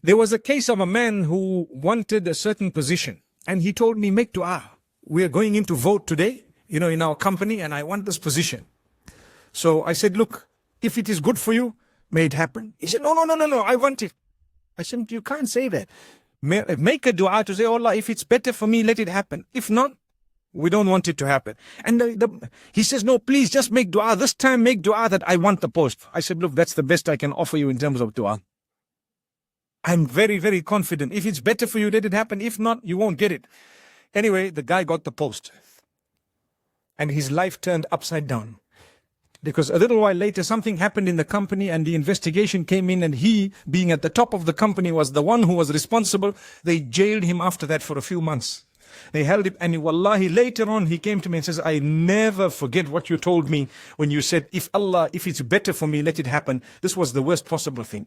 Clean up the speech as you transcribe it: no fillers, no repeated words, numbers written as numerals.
There was a case of a man who wanted a certain position, and he told me, make dua. We are going in to vote today, in our company, and I want this position. So I said, look, if it is good for you, may it happen. He said, no, I want it. I said, you can't say that. Make a dua to say, oh Allah, if it's better for me, let it happen. If not, we don't want it to happen. And he says, no, please just make dua. This time make dua that I want the post. I said, look, that's the best I can offer you in terms of dua. I'm very, very confident. If it's better for you, let it happen. If not, you won't get it. Anyway, the guy got the post. And his life turned upside down. Because a little while later, something happened in the company and the investigation came in, and he, being at the top of the company, was the one who was responsible. They jailed him after that for a few months. They held him, and wallahi, later on, he came to me and says, I never forget what you told me when you said, if it's better for me, let it happen. This was the worst possible thing.